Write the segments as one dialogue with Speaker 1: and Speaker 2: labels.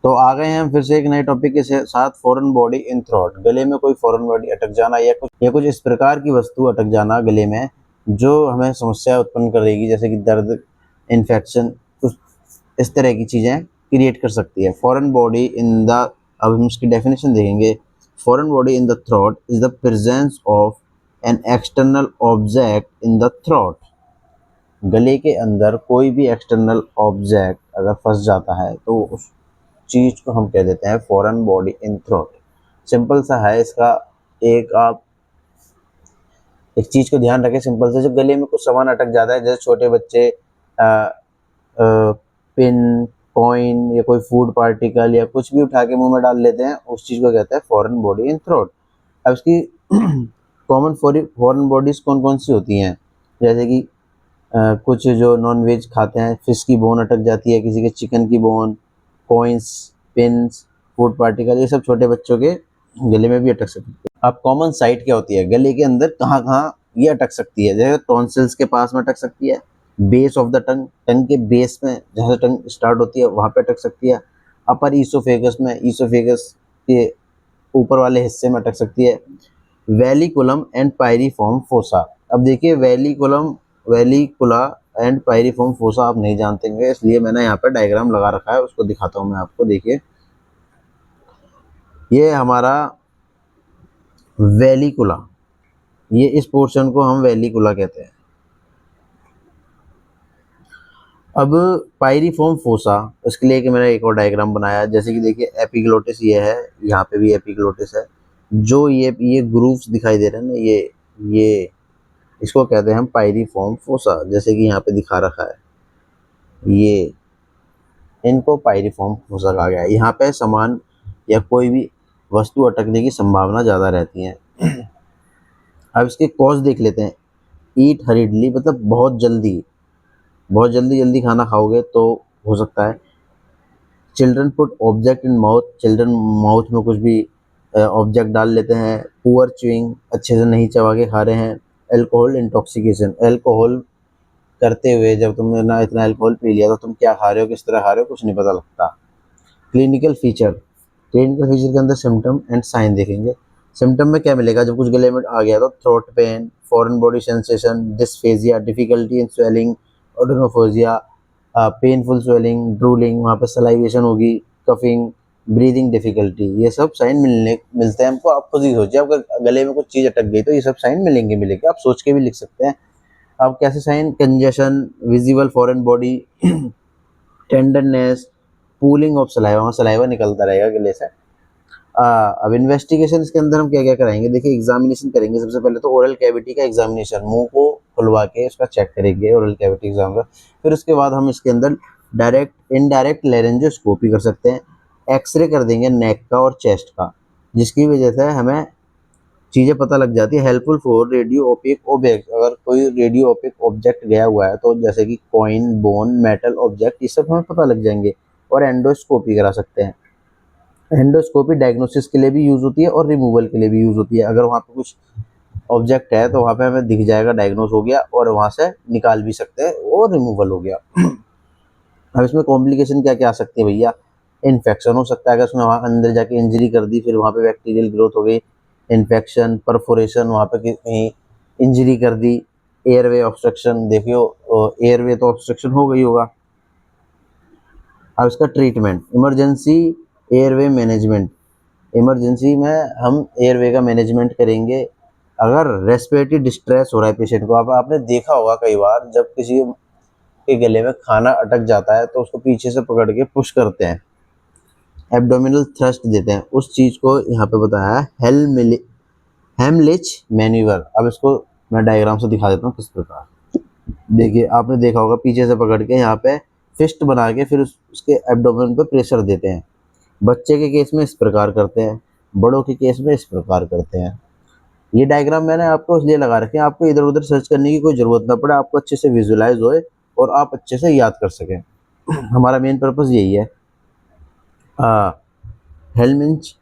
Speaker 1: तो आ गए हैं हम फिर से एक नए टॉपिक के साथ, फॉरेन बॉडी इन थ्रोट। गले में कोई फॉरेन बॉडी अटक जाना या कुछ इस प्रकार की वस्तु अटक जाना गले में जो हमें समस्या उत्पन्न करेगी, जैसे कि दर्द, इन्फेक्शन, कुछ इस तरह की चीज़ें क्रिएट कर सकती है। फॉरेन बॉडी इन द, अब हम इसकी डेफिनेशन देखेंगे। Foreign body in the throat is the presence of an external object in the throat. गले के अंदर कोई भी एक्सटर्नल ऑब्जेक्ट अगर फंस जाता है तो उस चीज़ को हम कह देते हैं foreign body in throat. Simple सा है इसका। आप एक चीज़ को ध्यान रखें, सिंपल से, जब गले में कुछ सामान अटक जाता है, जैसे छोटे बच्चे पिन, कॉइन या कोई फूड पार्टिकल या कुछ भी उठा के मुंह में डाल लेते हैं, उस चीज़ को कहते हैं फॉरेन बॉडी इन थ्रोट। अब इसकी कॉमन फॉरेन बॉडीज कौन कौन सी होती हैं, जैसे कि कुछ जो नॉन वेज खाते हैं, फिश की बोन अटक जाती है, किसी के चिकन की bone, coins, pins, food particle, ये सब छोटे बच्चों के गले में भी अटक सकती है। अब कॉमन साइट क्या होती है गले के अंदर, कहाँ कहाँ ये अटक सकती है? जैसे टॉन्सिल्स के पास में अटक सकती है, बेस ऑफ द टंग, टंग के बेस में जहाँ से टंग स्टार्ट होती है वहाँ पे अटक सकती है, अपर ईसोफेगस में, ईसोफेगस के ऊपर वाले हिस्से में अटक सकती है, वेलिकुलम एंड पायरिफॉर्म फोसा। अब देखिए वेलिकुला एंड पायरिफॉर्म फोसा आप नहीं जानते होंगे, इसलिए मैंने यहाँ पे डायग्राम लगा रखा है, उसको दिखाता हूँ मैं आपको। देखिए ये हमारा वेलिकुला, ये इस पोर्शन को हम वेलिकुला कहते हैं। अब पायरिफॉर्म फोसा, उसके लिए कि मैंने एक और डायग्राम बनाया, जैसे कि देखिए एपिग्लोटिस ये है, यहाँ पे भी एपिग्लोटिस है, जो ये ग्रूव्स दिखाई दे रहे हैं ना, ये इसको कहते हैं हम पायरिफॉर्म फोसा, जैसे कि यहाँ पे दिखा रखा है, ये इनको पायरिफॉर्म फोसा कहा गया है। यहाँ पे सामान या कोई भी वस्तु अटकने की संभावना ज़्यादा रहती है। अब इसके कॉज देख लेते हैं। ईट हरीडली, मतलब बहुत जल्दी जल्दी खाना खाओगे तो हो सकता है। Children put object in mouth, children mouth में कुछ भी ऑब्जेक्ट डाल लेते हैं। पुअर च्यूइंग, अच्छे से नहीं चबा के खा रहे हैं। एल्कोहल इंटॉक्सिकेशन, एल्कोहल करते हुए जब तुमने ना इतना अल्कोहल पी लिया तो तुम क्या खा रहे हो, किस तरह खा रहे हो, कुछ नहीं पता लगता। क्लिनिकल फीचर के अंदर सिम्टम एंड साइन देखेंगे। सिम्टम में क्या मिलेगा, जब कुछ गले में आ गया तो throat pain, foreign body sensation, dysphagia, difficulty in swallowing, odynophagia, painful swallowing, drooling, वहाँ पे सलाइवेशन होगी, कफिंग, ब्रीदिंग डिफिकल्टी, ये सब साइन मिलते हैं हमको। आप खुद ही सोचिए, अगर गले में कुछ चीज़ अटक गई तो ये सब साइन मिलेंगे। आप सोच के भी लिख सकते हैं। अब कैसे sign, congestion, visible foreign body, tenderness, pooling of saliva, वहाँ सलाइवा निकलता रहेगा गले से। अब इन्वेस्टिगेशन इसके अंदर हम क्या क्या कराएंगे, देखिए एग्जामिनेशन करेंगे। सबसे पहले तो ओरल कैविटी का एग्जामिनेशन, मुंह को खुलवा के उसका चेक करेंगे ओरल कैविटी एग्जाम का। फिर उसके बाद हम इसके अंदर डायरेक्ट इनडायरेक्ट लेरेंजोस्कोपी कर सकते हैं। एक्सरे कर देंगे नेक का और चेस्ट का, जिसकी वजह से हमें चीज़ें पता लग जाती है। Helpful for radio OPEC object, अगर कोई रेडियो ओपिक ऑब्जेक्ट गया हुआ है तो जैसे कि कॉइन, बोन, मेटल ऑब्जेक्ट, ये सब हमें पता लग जाएंगे। और एंडोस्कोपी करा सकते हैं। एंडोस्कोपी डायग्नोसिस के लिए भी यूज़ होती है और रिमूवल के लिए भी यूज़ होती है। अगर वहाँ पे कुछ ऑब्जेक्ट है तो वहाँ पे हमें दिख जाएगा, डायग्नोस हो गया, और वहाँ से निकाल भी सकते हैं और रिमूवल हो गया। अब इसमें कॉम्प्लिकेशन क्या क्या आ सकती है भैया, इन्फेक्शन हो सकता है, अगर उसने वहाँ अंदर जाके इंजरी कर दी, फिर वहाँ पे बैक्टीरियल ग्रोथ हो गई, इन्फेक्शन, परफोरेशन, वहाँ पे कहीं इंजरी कर दी, एयरवे ऑब्स्ट्रक्शन, देखियो एयरवे तो ऑब्स्ट्रक्शन हो गई होगा। अब इसका treatment, emergency airway management, emergency में हम एयरवे का मैनेजमेंट करेंगे। अगर रेस्पिरेटरी डिस्ट्रेस हो रहा है पेशेंट को, आप आपने देखा होगा कई बार, जब किसी के गले में खाना अटक जाता है तो उसको पीछे से पकड़ के पुश करते हैं, एब्डोमिनल थ्रस्ट देते हैं, उस चीज़ को यहाँ पे बताया है हेमलिच मैन्यूवर। अब इसको मैं डायग्राम से दिखा देता हूँ किस प्रकार। देखिए आपने देखा होगा, पीछे से पकड़ के यहाँ पे फिस्ट बना के फिर उसके एब्डोमेन पे प्रेशर देते हैं। बच्चे के केस में इस प्रकार करते हैं, बड़ों के केस में इस प्रकार करते हैं। ये डायग्राम मैंने आपको इसलिए लगा रखे हैं, आपको इधर उधर सर्च करने की कोई ज़रूरत ना पड़े, आपको अच्छे से विजुलाइज होए और आप अच्छे से याद कर सकें। हमारा मेन पर्पज़ यही है। हेलमिंच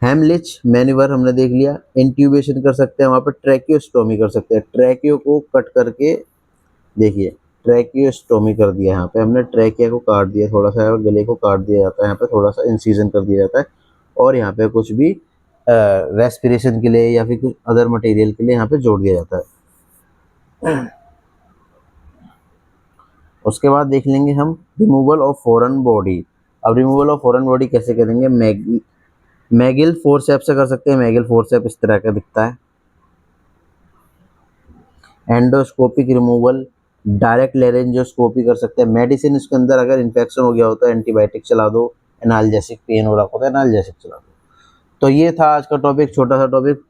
Speaker 1: हेमलिच मैन्यूवर हमने देख लिया। इंट्यूबेशन कर सकते हैं, वहाँ पर ट्रैकियोस्टोमी कर सकते हैं, ट्रैकियो को कट करके, देखिए ट्रैकियोस्टोमी कर दिया, यहाँ पे हमने ट्रैकिया को काट दिया, थोड़ा सा गले को काट दिया जाता है, यहाँ पे थोड़ा सा इंसिजन कर दिया जाता है, और यहाँ पे कुछ भी रेस्पिरेशन के लिए या फिर कुछ अदर मटेरियल के लिए यहाँ पे जोड़ दिया जाता है। उसके बाद देख लेंगे हम रिमूवल ऑफ फॉरेन बॉडी। अब रिमूवल ऑफ फॉरेन बॉडी कैसे करेंगे? मैगिल फोर्सेप्स से कर सकते हैं। मैगिल फोर्सेप इस तरह का दिखता है। एंडोस्कोपिक रिमूवल, डायरेक्ट लेरेंजोस्कोपी कर सकते हैं। मेडिसिन इसके अंदर अगर इन्फेक्शन हो गया होता है एंटीबायोटिक चला दो, एनाल्जेसिक पेन हो रहा होता है एनाल्जेसिक चला दो। तो ये था आज का टॉपिक, छोटा सा topic,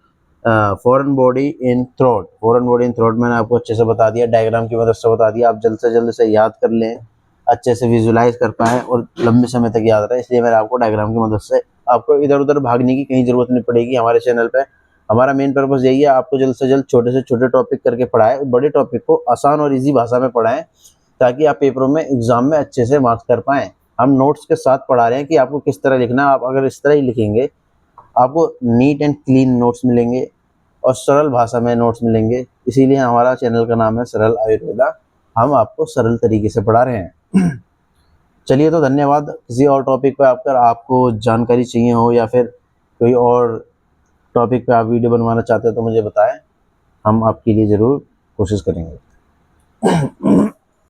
Speaker 1: foreign body in throat. Foreign body in throat मैंने आपको अच्छे से बता दिया, डायग्राम की मदद से बता दिया। आप जल्द से जल्द से याद कर लें, अच्छे से विजुलाइज कर पाएँ और लंबे समय तक याद रहे, इसलिए मैंने आपको डायग्राम की मदद से, आपको इधर उधर भागने की कहीं ज़रूरत नहीं पड़ेगी। हमारे चैनल पे हमारा मेन पर्पस यही है, आपको जल्द से जल्द छोटे से छोटे टॉपिक करके पढ़ाएं, बड़े टॉपिक को आसान और ईजी भाषा में पढ़ाएं, ताकि आप पेपरों में एग्जाम में अच्छे से मार्क्स कर पाएँ। हम नोट्स के साथ पढ़ा रहे हैं कि आपको किस तरह लिखना है। आप अगर इस तरह ही लिखेंगे, आपको नीट एंड क्लीन नोट्स मिलेंगे और सरल भाषा में नोट्स मिलेंगे। इसीलिए हमारा चैनल का नाम है सरल आयुर्वेदा। हम आपको सरल तरीके से पढ़ा रहे हैं। चलिए, तो धन्यवाद। किसी और टॉपिक पर आपको जानकारी चाहिए हो या फिर कोई और टॉपिक पे आप वीडियो बनवाना चाहते हो तो मुझे बताएं, हम आपके लिए ज़रूर कोशिश करेंगे।